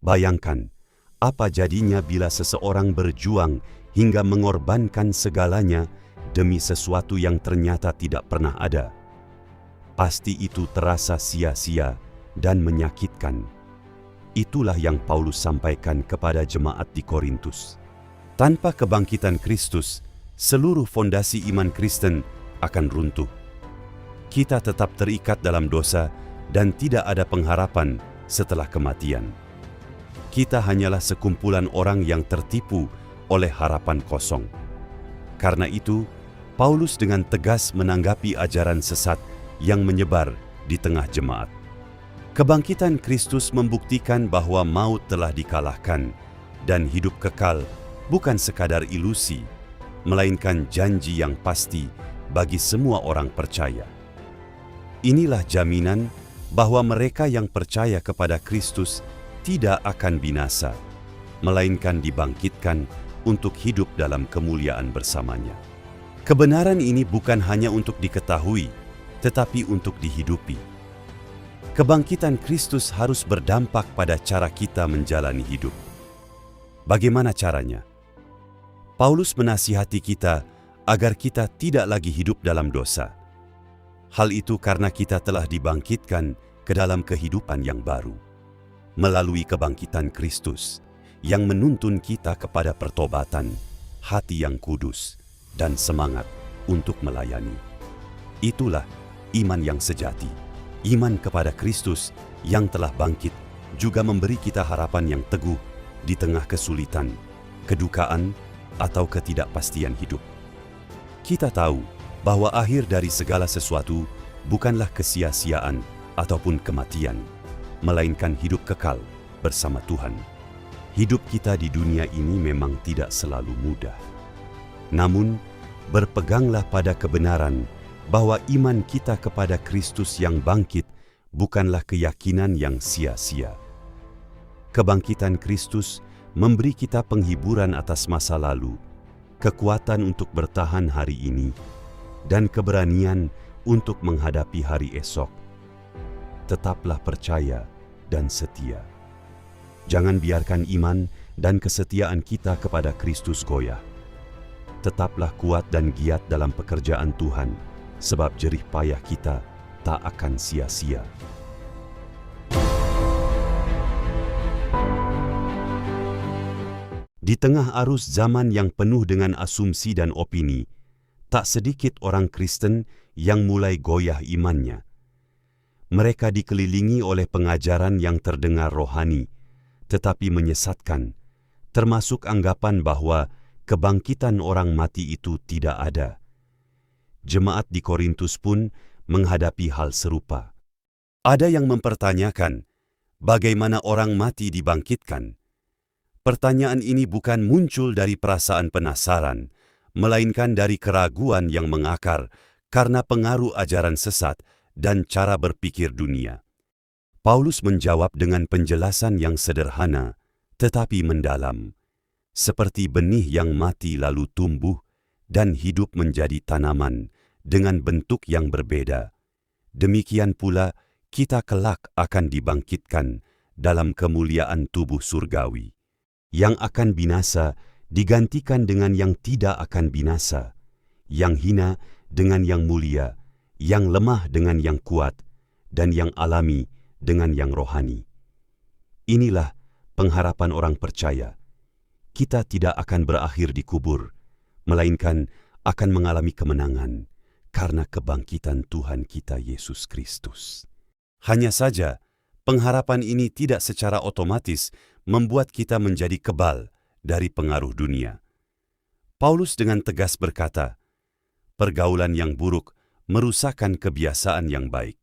Bayangkan, apa jadinya bila seseorang berjuang hingga mengorbankan segalanya demi sesuatu yang ternyata tidak pernah ada? Pasti itu terasa sia-sia dan menyakitkan. Itulah yang Paulus sampaikan kepada jemaat di Korintus. Tanpa kebangkitan Kristus, seluruh fondasi iman Kristen akan runtuh. Kita tetap terikat dalam dosa dan tidak ada pengharapan setelah kematian. Kita hanyalah sekumpulan orang yang tertipu oleh harapan kosong. Karena itu, Paulus dengan tegas menanggapi ajaran sesat yang menyebar di tengah jemaat. Kebangkitan Kristus membuktikan bahwa maut telah dikalahkan dan hidup kekal bukan sekadar ilusi, melainkan janji yang pasti bagi semua orang percaya. Inilah jaminan bahwa mereka yang percaya kepada Kristus tidak akan binasa, melainkan dibangkitkan untuk hidup dalam kemuliaan bersamanya. Kebenaran ini bukan hanya untuk diketahui, tetapi untuk dihidupi. Kebangkitan Kristus harus berdampak pada cara kita menjalani hidup. Bagaimana caranya? Paulus menasihati kita agar kita tidak lagi hidup dalam dosa. Hal itu karena kita telah dibangkitkan ke dalam kehidupan yang baru melalui kebangkitan Kristus yang menuntun kita kepada pertobatan, hati yang kudus, dan semangat untuk melayani. Itulah iman yang sejati. Iman kepada Kristus yang telah bangkit juga memberi kita harapan yang teguh di tengah kesulitan, kedukaan, atau ketidakpastian hidup. Kita tahu bahwa akhir dari segala sesuatu bukanlah kesia-siaan ataupun kematian, melainkan hidup kekal bersama Tuhan. Hidup kita di dunia ini memang tidak selalu mudah. Namun, berpeganglah pada kebenaran bahwa iman kita kepada Kristus yang bangkit bukanlah keyakinan yang sia-sia. Kebangkitan Kristus memberi kita penghiburan atas masa lalu, kekuatan untuk bertahan hari ini, dan keberanian untuk menghadapi hari esok. Tetaplah percaya dan setia. Jangan biarkan iman dan kesetiaan kita kepada Kristus goyah. Tetaplah kuat dan giat dalam pekerjaan Tuhan, sebab jerih payah kita tak akan sia-sia. Di tengah arus zaman yang penuh dengan asumsi dan opini, tak sedikit orang Kristen yang mulai goyah imannya. Mereka dikelilingi oleh pengajaran yang terdengar rohani, tetapi menyesatkan, termasuk anggapan bahwa kebangkitan orang mati itu tidak ada. Jemaat di Korintus pun menghadapi hal serupa. Ada yang mempertanyakan, bagaimana orang mati dibangkitkan? Pertanyaan ini bukan muncul dari perasaan penasaran, melainkan dari keraguan yang mengakar karena pengaruh ajaran sesat dan cara berpikir dunia. Paulus menjawab dengan penjelasan yang sederhana, tetapi mendalam. Seperti benih yang mati lalu tumbuh dan hidup menjadi tanaman dengan bentuk yang berbeda. Demikian pula kita kelak akan dibangkitkan dalam kemuliaan tubuh surgawi. Yang akan binasa digantikan dengan yang tidak akan binasa, yang hina dengan yang mulia, yang lemah dengan yang kuat, dan yang alami dengan yang rohani. Inilah pengharapan orang percaya. Kita tidak akan berakhir di kubur, melainkan akan mengalami kemenangan karena kebangkitan Tuhan kita Yesus Kristus. Hanya saja, pengharapan ini tidak secara otomatis membuat kita menjadi kebal dari pengaruh dunia. Paulus dengan tegas berkata, pergaulan yang buruk merusakkan kebiasaan yang baik.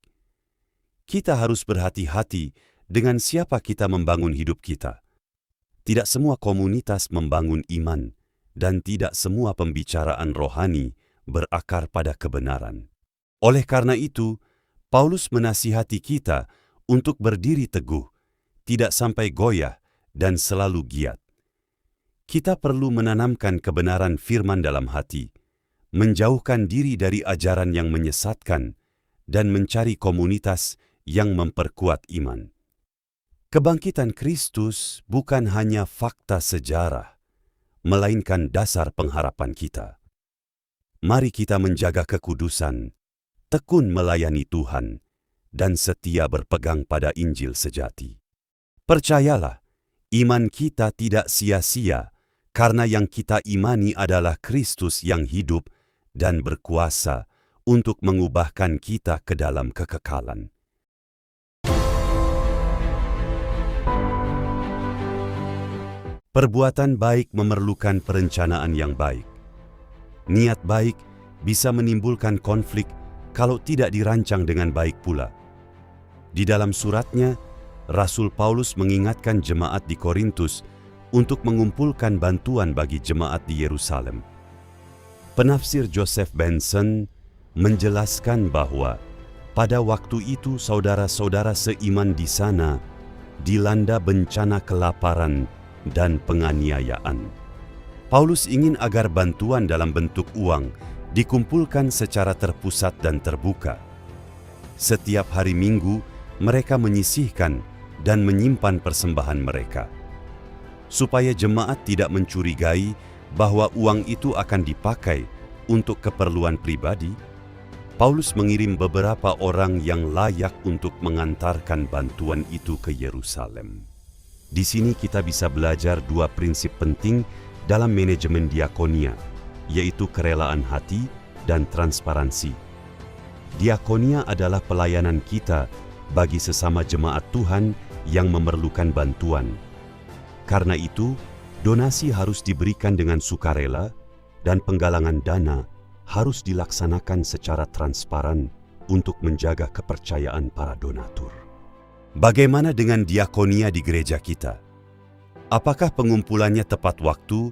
Kita harus berhati-hati dengan siapa kita membangun hidup kita. Tidak semua komunitas membangun iman, dan tidak semua pembicaraan rohani berakar pada kebenaran. Oleh karena itu, Paulus menasihati kita untuk berdiri teguh, tidak sampai goyah, dan selalu giat. Kita perlu menanamkan kebenaran firman dalam hati, menjauhkan diri dari ajaran yang menyesatkan, dan mencari komunitas yang memperkuat iman. Kebangkitan Kristus bukan hanya fakta sejarah, melainkan dasar pengharapan kita. Mari kita menjaga kekudusan, tekun melayani Tuhan, dan setia berpegang pada Injil sejati. Percayalah, iman kita tidak sia-sia, karena yang kita imani adalah Kristus yang hidup dan berkuasa untuk mengubahkan kita ke dalam kekekalan. Perbuatan baik memerlukan perencanaan yang baik. Niat baik bisa menimbulkan konflik kalau tidak dirancang dengan baik pula. Di dalam suratnya, Rasul Paulus mengingatkan jemaat di Korintus untuk mengumpulkan bantuan bagi jemaat di Yerusalem. Penafsir Joseph Benson menjelaskan bahwa pada waktu itu saudara-saudara seiman di sana dilanda bencana kelaparan dan penganiayaan. Paulus ingin agar bantuan dalam bentuk uang dikumpulkan secara terpusat dan terbuka. Setiap hari Minggu, mereka menyisihkan dan menyimpan persembahan mereka. Supaya jemaat tidak mencurigai bahwa uang itu akan dipakai untuk keperluan pribadi, Paulus mengirim beberapa orang yang layak untuk mengantarkan bantuan itu ke Yerusalem. Di sini kita bisa belajar dua prinsip penting dalam manajemen diakonia, yaitu kerelaan hati dan transparansi. Diakonia adalah pelayanan kita bagi sesama jemaat Tuhan yang memerlukan bantuan. Karena itu, donasi harus diberikan dengan sukarela dan penggalangan dana harus dilaksanakan secara transparan untuk menjaga kepercayaan para donatur. Bagaimana dengan diakonia di gereja kita? Apakah pengumpulannya tepat waktu,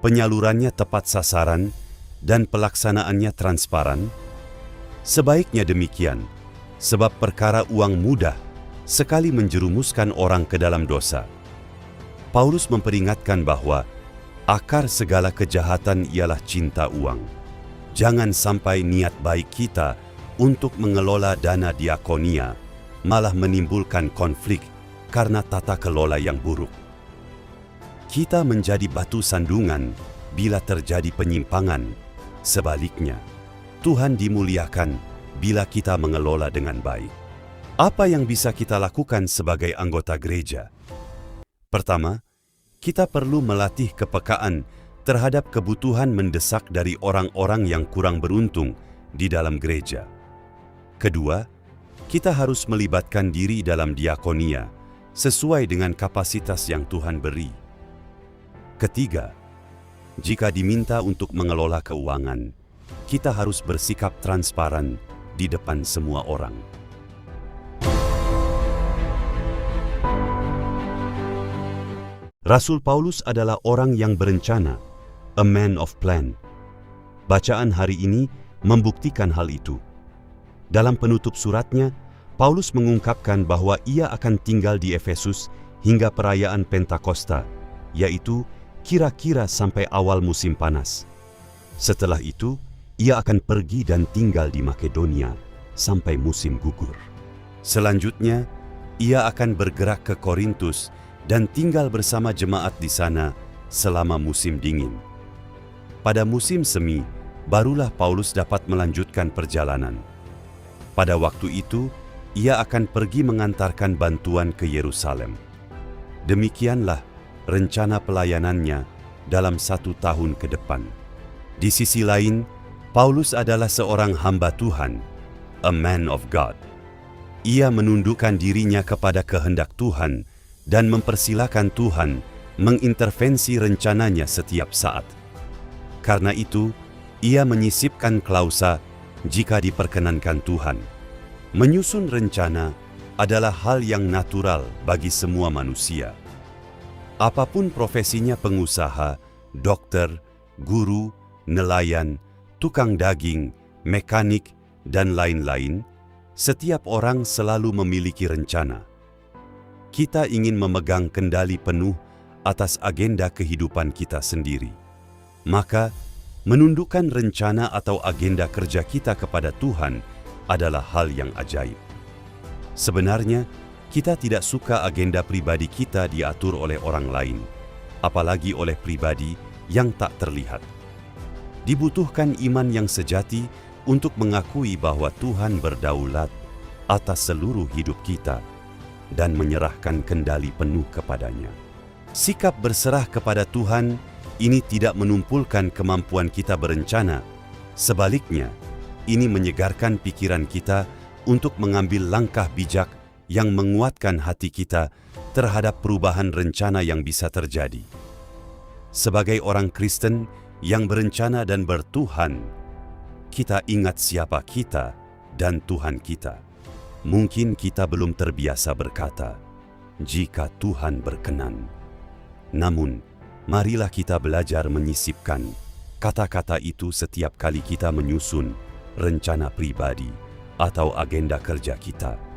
penyalurannya tepat sasaran, dan pelaksanaannya transparan? Sebaiknya demikian, sebab perkara uang mudah sekali menjerumuskan orang ke dalam dosa. Paulus memperingatkan bahwa akar segala kejahatan ialah cinta uang. Jangan sampai niat baik kita untuk mengelola dana diakonia malah menimbulkan konflik karena tata kelola yang buruk. Kita menjadi batu sandungan bila terjadi penyimpangan. Sebaliknya, Tuhan dimuliakan bila kita mengelola dengan baik. Apa yang bisa kita lakukan sebagai anggota gereja? Pertama, kita perlu melatih kepekaan terhadap kebutuhan mendesak dari orang-orang yang kurang beruntung di dalam gereja. Kedua, kita harus melibatkan diri dalam diakonia sesuai dengan kapasitas yang Tuhan beri. Ketiga, jika diminta untuk mengelola keuangan, kita harus bersikap transparan di depan semua orang. Rasul Paulus adalah orang yang berencana, a man of plan. Bacaan hari ini membuktikan hal itu. Dalam penutup suratnya, Paulus mengungkapkan bahwa ia akan tinggal di Efesus hingga perayaan Pentakosta, yaitu kira-kira sampai awal musim panas. Setelah itu, ia akan pergi dan tinggal di Makedonia sampai musim gugur. Selanjutnya, ia akan bergerak ke Korintus dan tinggal bersama jemaat di sana selama musim dingin. Pada musim semi, barulah Paulus dapat melanjutkan perjalanan. Pada waktu itu, ia akan pergi mengantarkan bantuan ke Yerusalem. Demikianlah rencana pelayanannya dalam 1 tahun ke depan. Di sisi lain, Paulus adalah seorang hamba Tuhan, a man of God. Ia menundukkan dirinya kepada kehendak Tuhan dan mempersilakan Tuhan mengintervensi rencananya setiap saat. Karena itu, ia menyisipkan klausa jika diperkenankan Tuhan. Menyusun rencana adalah hal yang natural bagi semua manusia. Apapun profesinya, pengusaha, dokter, guru, nelayan, tukang daging, mekanik, dan lain-lain, setiap orang selalu memiliki rencana. Kita ingin memegang kendali penuh atas agenda kehidupan kita sendiri. Maka, menundukkan rencana atau agenda kerja kita kepada Tuhan adalah hal yang ajaib. Sebenarnya, Kita tidak suka agenda pribadi kita diatur oleh orang lain, apalagi oleh pribadi yang tak terlihat. Dibutuhkan iman yang sejati untuk mengakui bahwa Tuhan berdaulat atas seluruh hidup kita dan menyerahkan kendali penuh kepadanya. Sikap berserah kepada Tuhan ini tidak menumpulkan kemampuan kita berencana. Sebaliknya, ini menyegarkan pikiran kita untuk mengambil langkah bijak yang menguatkan hati kita terhadap perubahan rencana yang bisa terjadi. Sebagai orang Kristen yang berencana dan bertuhan, kita ingat siapa kita dan Tuhan kita. Mungkin kita belum terbiasa berkata, "Jika Tuhan berkenan." Namun, marilah kita belajar menyisipkan kata-kata itu setiap kali kita menyusun rencana pribadi atau agenda kerja kita.